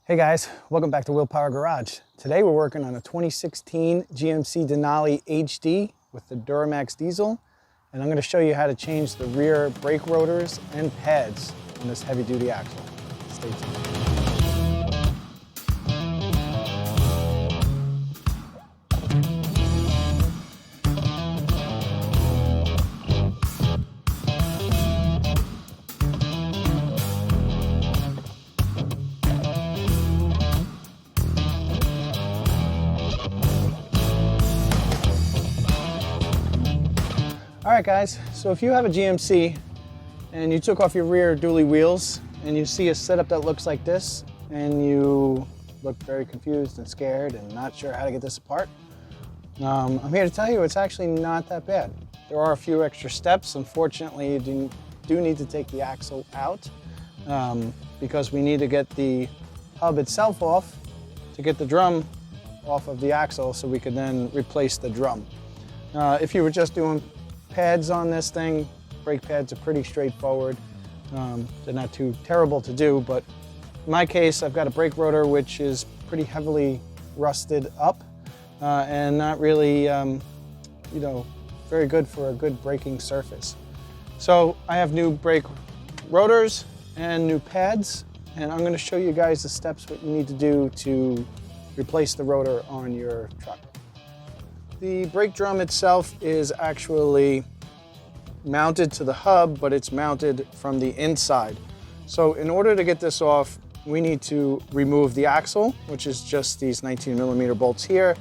Hey guys, welcome back to Willpower Garage. Today we're working on a 2016 GMC Denali HD with the Duramax diesel, and I'm going to show you how to change the rear brake rotors and pads on this heavy-duty axle. Stay tuned. All right guys, so if you have a GMC and you took off your rear dually wheels and you see a setup that looks like this and you look very confused and scared and not sure how to get this apart, I'm here to tell you it's actually not that bad. There are a few extra steps. Unfortunately, you do need to take the axle out because we need to get the hub itself off to get the drum off of the axle so we can then replace the drum. If you were just doing pads on this thing, brake pads are pretty straightforward. They're not too terrible to do, but in my case, I've got a brake rotor which is pretty heavily rusted up and not really, very good for a good braking surface. So I have new brake rotors and new pads, and I'm going to show you guys the steps what you need to do to replace the rotor on your truck. The brake drum itself is actually mounted to the hub, but it's mounted from the inside. So in order to get this off, we need to remove the axle, which is just these 19mm bolts here,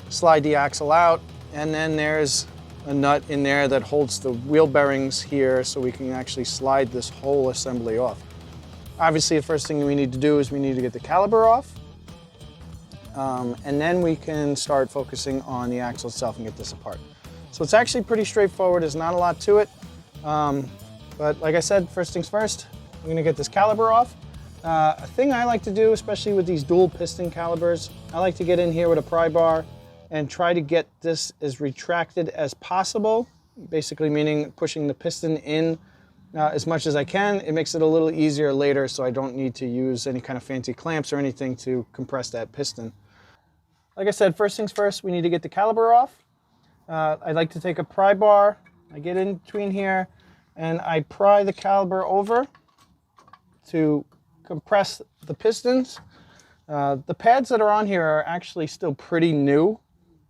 slide the axle out, and then there's a nut in there that holds the wheel bearings here so we can actually slide this whole assembly off. Obviously, the first thing we need to do is we need to get the caliper off. And then we can start focusing on the axle itself and get this apart. So it's actually pretty straightforward. There's not a lot to it. But like I said, first things first, I'm going to get this caliper off. A thing I like to do, especially with these dual piston calipers, I like to get in here with a pry bar and try to get this as retracted as possible, basically meaning pushing the piston in as much as I can. It makes it a little easier later so I don't need to use any kind of fancy clamps or anything to compress that piston. Like I said, first things first, we need to get the caliper off. I like to take a pry bar, I get in between here, and I pry the caliper over to compress the pistons. The pads that are on here are actually still pretty new.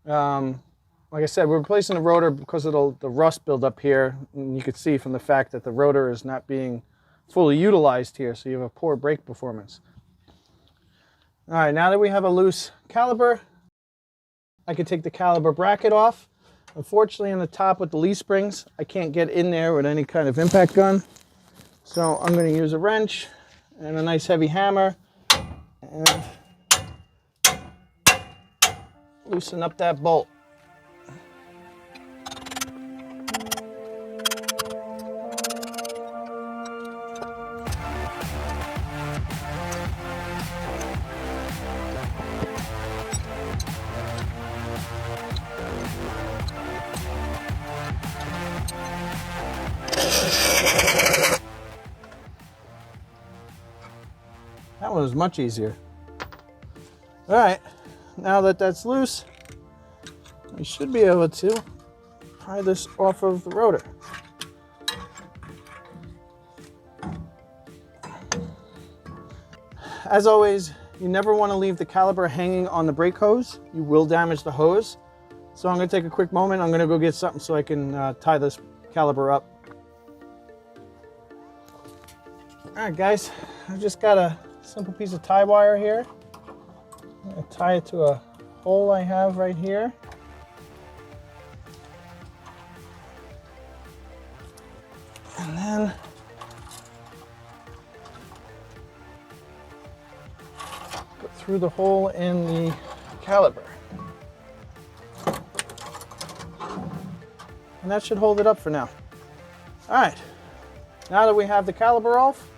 Like I said, we're replacing the rotor because of the rust buildup here. And you can see from the fact that the rotor is not being fully utilized here, so you have a poor brake performance. All right, now that we have a loose caliper, I can take the caliper bracket off. Unfortunately, on the top with the leaf springs, I can't get in there with any kind of impact gun. So I'm going to use a wrench and a nice heavy hammer and loosen up that bolt. That one was much easier. All right, now that that's loose, we should be able to pry this off of the rotor. As always, you never want to leave the caliper hanging on the brake hose. You will damage the hose. So I'm going to take a quick moment. I'm going to go get something so I can tie this caliper up. All right, guys, I've just got a simple piece of tie wire here. I'm going to tie it to a hole I have right here. And then go through the hole in the caliper. And that should hold it up for now. All right, now that we have the caliper off,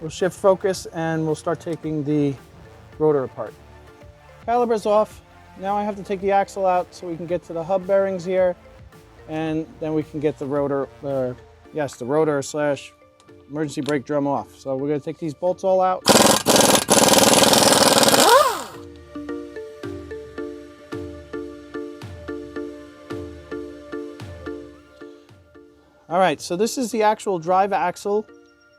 we'll shift focus and we'll start taking the rotor apart. Caliper's off. Now I have to take the axle out so we can get to the hub bearings here, and then we can get the rotor, the rotor / emergency brake drum off. So we're going to take these bolts all out. All right, so this is the actual drive axle,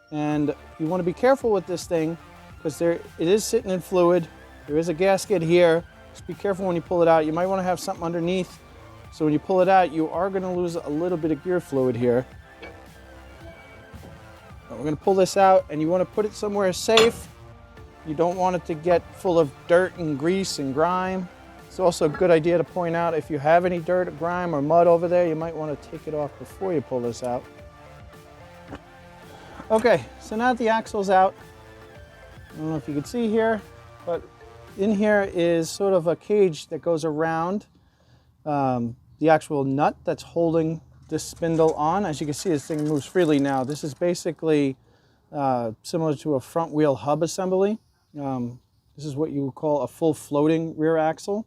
and you want to be careful with this thing because it is sitting in fluid. There is a gasket here. Just be careful when you pull it out. You might want to have something underneath, so when you pull it out, you are going to lose a little bit of gear fluid here. We're going to pull this out, and you want to put it somewhere safe. You don't want it to get full of dirt and grease and grime. It's also a good idea to point out if you have any dirt or grime or mud over there, you might want to take it off before you pull this out. Okay, so now that the axle's out, I don't know if you can see here, but in here is sort of a cage that goes around the actual nut that's holding this spindle on. As you can see, this thing moves freely now. This is basically similar to a front wheel hub assembly. This is what you would call a full floating rear axle.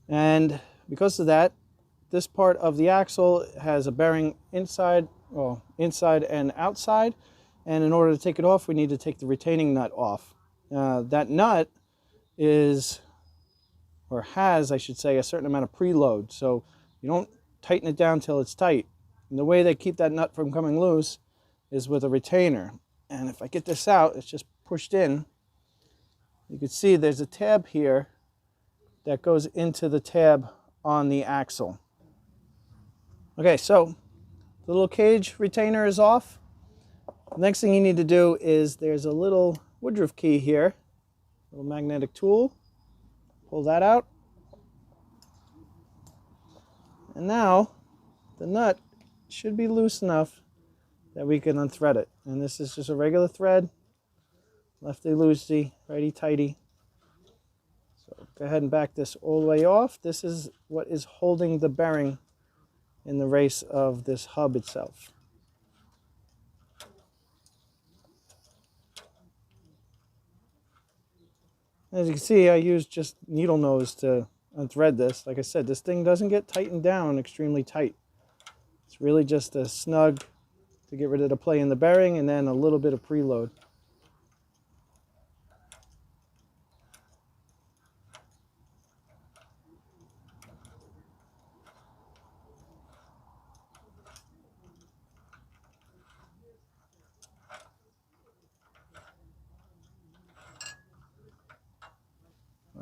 And because of that, this part of the axle has a bearing inside and outside. And in order to take it off, we need to take the retaining nut off. That nut is, or has, I should say, a certain amount of preload. So you don't tighten it down till it's tight. And the way they keep that nut from coming loose is with a retainer. And if I get this out, it's just pushed in. You can see there's a tab here that goes into the tab on the axle. Okay, so the little cage retainer is off. The next thing you need to do is there's a little woodruff key here, little magnetic tool. Pull that out. And now the nut should be loose enough that we can unthread it. And this is just a regular thread, lefty loosey, righty tighty. So go ahead and back this all the way off. This is what is holding the bearing in the race of this hub itself. As you can see, I used just needle nose to unthread this. Like I said, this thing doesn't get tightened down extremely tight. It's really just a snug to get rid of the play in the bearing and then a little bit of preload.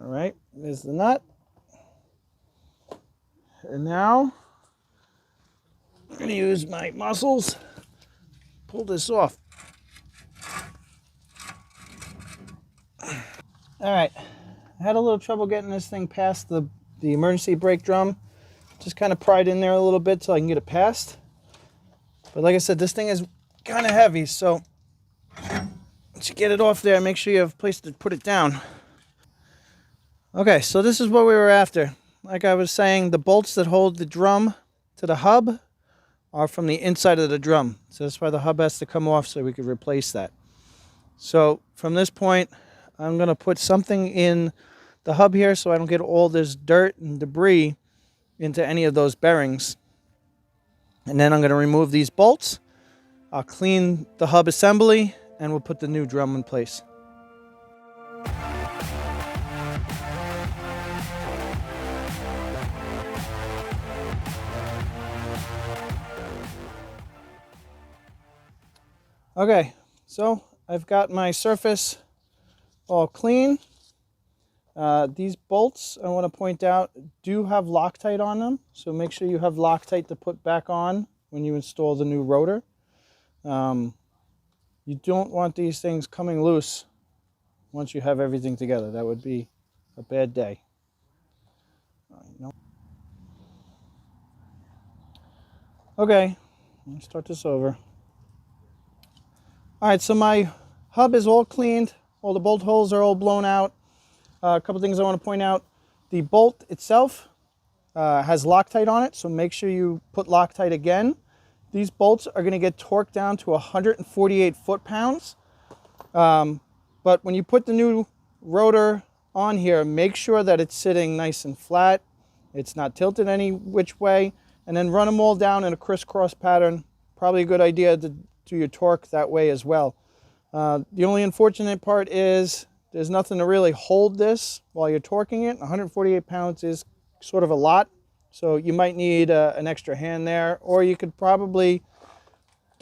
All right, there's the nut. And now I'm going to use my muscles, pull this off. All right, I had a little trouble getting this thing past the emergency brake drum. Just kind of pried in there a little bit so I can get it past. But like I said, this thing is kind of heavy, so once you get it off there, make sure you have a place to put it down. Okay, so this is what we were after. Like I was saying, the bolts that hold the drum to the hub are from the inside of the drum. So that's why the hub has to come off so we can replace that. So from this point, I'm going to put something in the hub here so I don't get all this dirt and debris into any of those bearings. And then I'm going to remove these bolts. I'll clean the hub assembly and we'll put the new drum in place. Okay, so I've got my surface all clean. These bolts, I want to point out, do have Loctite on them. So make sure you have Loctite to put back on when you install the new rotor. You don't want these things coming loose once you have everything together. That would be a bad day. Okay, let's start this over. All right, so my hub is all cleaned. All the bolt holes are all blown out. A couple things I want to point out. The bolt itself has Loctite on it, so make sure you put Loctite again. These bolts are going to get torqued down to 148 foot-pounds. But when you put the new rotor on here, make sure that it's sitting nice and flat. It's not tilted any which way. And then run them all down in a crisscross pattern. Probably a good idea to do your torque that way as well. The only unfortunate part is there's nothing to really hold this while you're torquing it. 148 pounds is sort of a lot, so you might need an extra hand there, or you could probably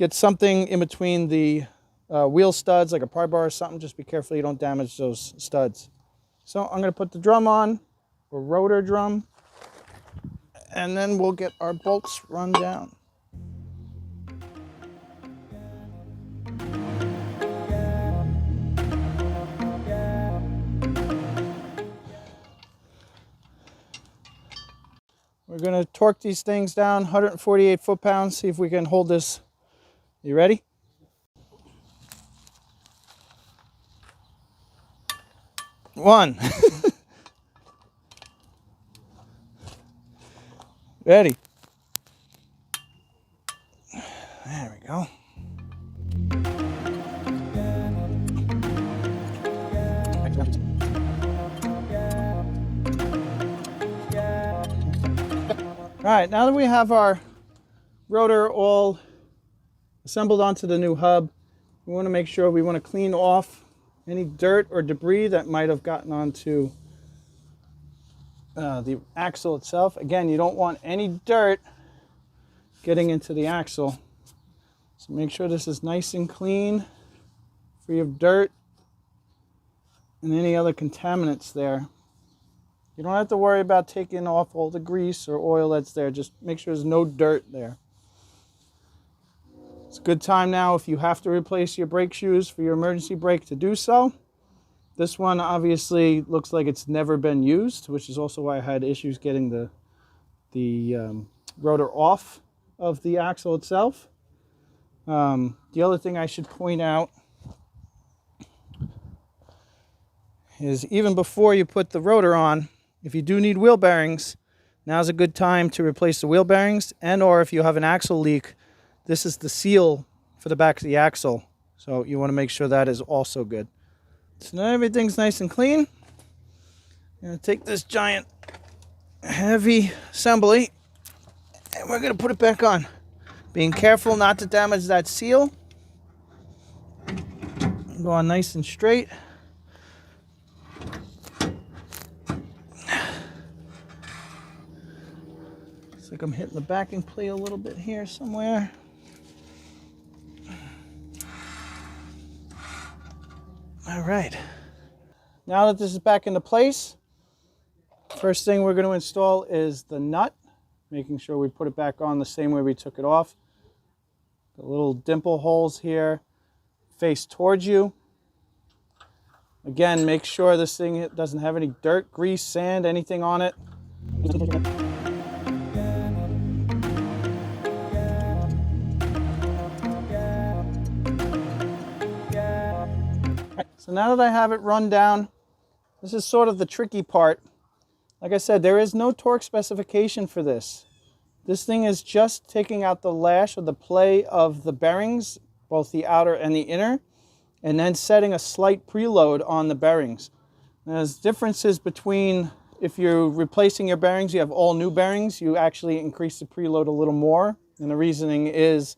get something in between the wheel studs, like a pry bar or something. Just be careful you don't damage those studs. So I'm going to put the drum on, or rotor drum, and then we'll get our bolts run down. We're going to torque these things down, 148 foot-pounds, see if we can hold this. You ready? One. Ready. There we go. All right, now that we have our rotor all assembled onto the new hub, we want to make sure we want to clean off any dirt or debris that might have gotten onto the axle itself. Again, you don't want any dirt getting into the axle. So make sure this is nice and clean, free of dirt and any other contaminants there. You don't have to worry about taking off all the grease or oil that's there. Just make sure there's no dirt there. It's a good time now if you have to replace your brake shoes for your emergency brake to do so. This one obviously looks like it's never been used, which is also why I had issues getting the rotor off of the axle itself. The other thing I should point out is even before you put the rotor on, if you do need wheel bearings, now's a good time to replace the wheel bearings, and or if you have an axle leak, this is the seal for the back of the axle. So you want to make sure that is also good. So now everything's nice and clean. I'm going to take this giant heavy assembly and we're going to put it back on. Being careful not to damage that seal. Go on nice and straight. Looks like I'm hitting the backing plate a little bit here somewhere. All right. Now that this is back into place, first thing we're going to install is the nut, making sure we put it back on the same way we took it off. The little dimple holes here face towards you. Again, make sure this thing doesn't have any dirt, grease, sand, anything on it. So now that I have it run down, this is sort of the tricky part. Like I said, there is no torque specification for this. This thing is just taking out the lash or the play of the bearings, both the outer and the inner, and then setting a slight preload on the bearings. There's differences between if you're replacing your bearings, you have all new bearings, you actually increase the preload a little more. And the reasoning is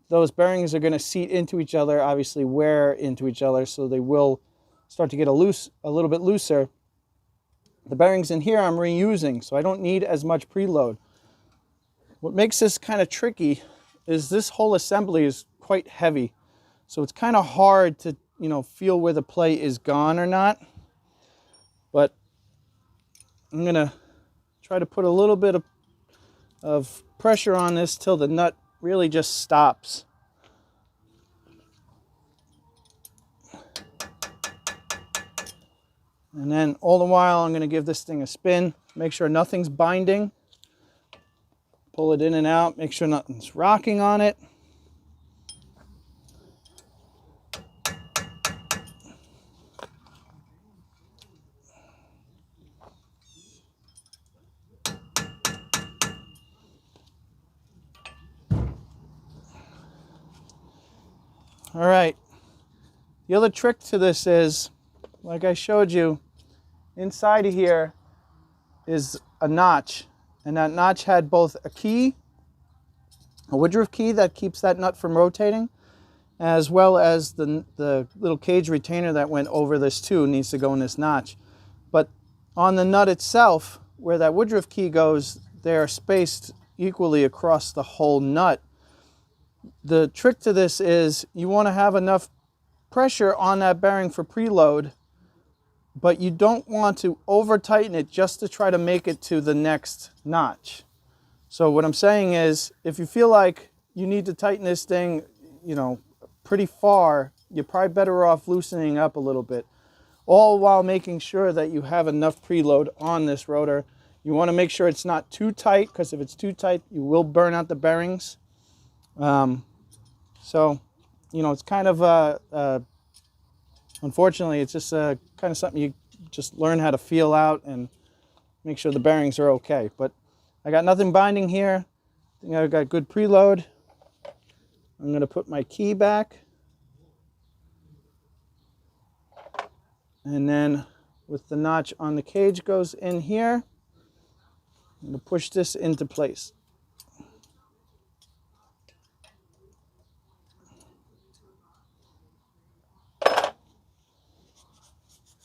those bearings are going to seat into each other, obviously wear into each other, so they will start to get a little bit looser. The bearings in here I'm reusing, so I don't need as much preload. What makes this kind of tricky is this whole assembly is quite heavy. So it's kind of hard to, feel where the play is gone or not. But I'm going to try to put a little bit of pressure on this till the nut really just stops. And then all the while I'm going to give this thing a spin, make sure nothing's binding. Pull it in and out, make sure nothing's rocking on it. All right, the other trick to this is, like I showed you, inside of here is a notch, and that notch had both a key, a Woodruff key that keeps that nut from rotating, as well as the little cage retainer that went over this too needs to go in this notch. But on the nut itself, where that Woodruff key goes, they are spaced equally across the whole nut. The trick to this is you want to have enough pressure on that bearing for preload, but you don't want to over tighten it just to try to make it to the next notch. So what I'm saying is, if you feel like you need to tighten this thing, you know, pretty far, you're probably better off loosening up a little bit, all while making sure that you have enough preload on this rotor. You want to make sure it's not too tight, because if it's too tight, you will burn out the bearings. So, you know, it's kind of, unfortunately, it's just kind of something you just learn how to feel out and make sure the bearings are okay. But I got nothing binding here. I think I've got good preload. I'm going to put my key back. And then with the notch on the cage goes in here, I'm going to push this into place.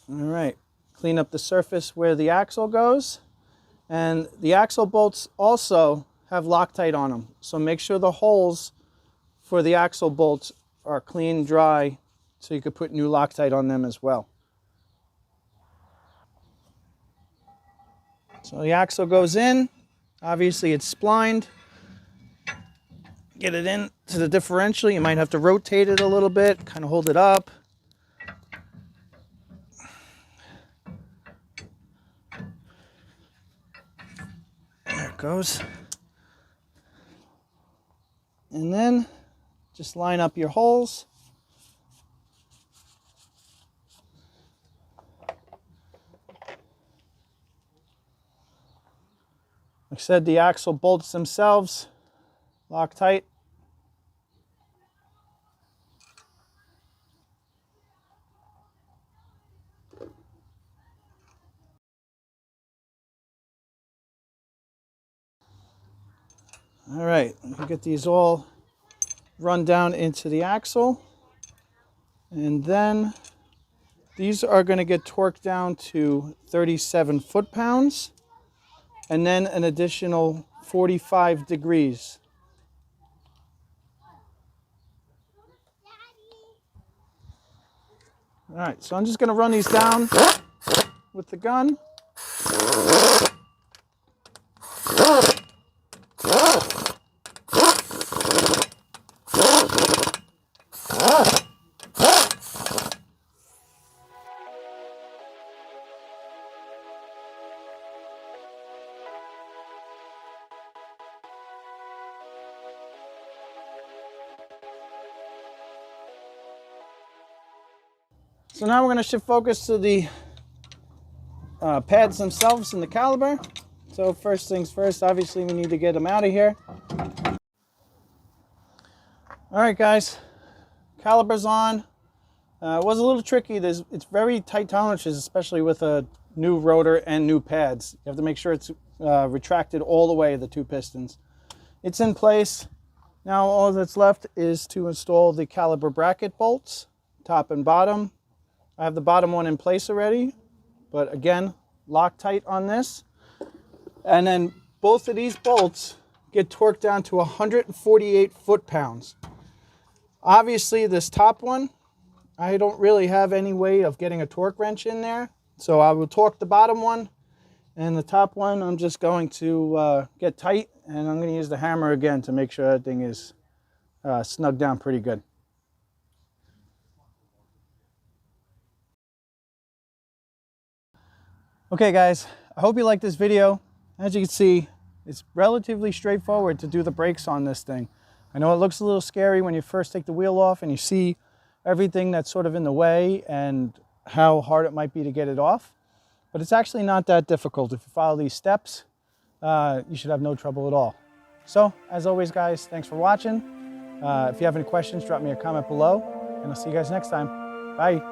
All right, clean up the surface where the axle goes. And the axle bolts also have Loctite on them. So make sure the holes for the axle bolts are clean, dry, so you could put new Loctite on them as well. So the axle goes in. Obviously it's splined. Get it in to the differential. You might have to rotate it a little bit, kind of hold it up. There it goes. And then just line up your holes. Like I said, the axle bolts themselves lock tight. All right, we get these all run down into the axle, and then these are going to get torqued down to 37 foot-pounds, and then an additional 45 degrees. All right, so I'm just going to run these down with the gun. So now we're going to shift focus to the pads themselves and the caliper. So first things first, obviously we need to get them out of here. All right, guys, caliper's on. It was a little tricky. It's very tight tolerances, especially with a new rotor and new pads. You have to make sure it's retracted all the way, the two pistons. It's in place. Now all that's left is to install the caliper bracket bolts, top and bottom. I have the bottom one in place already, but again, Loctite on this. And then both of these bolts get torqued down to 148 foot-pounds. Obviously, this top one, I don't really have any way of getting a torque wrench in there. So I will torque the bottom one, and the top one I'm just going to get tight, and I'm going to use the hammer again to make sure that thing is snugged down pretty good. Okay guys, I hope you liked this video. As you can see, it's relatively straightforward to do the brakes on this thing. I know it looks a little scary when you first take the wheel off and you see everything that's sort of in the way and how hard it might be to get it off. But it's actually not that difficult. If you follow these steps, you should have no trouble at all. So, as always guys, thanks for watching. If you have any questions, drop me a comment below, and I'll see you guys next time. Bye.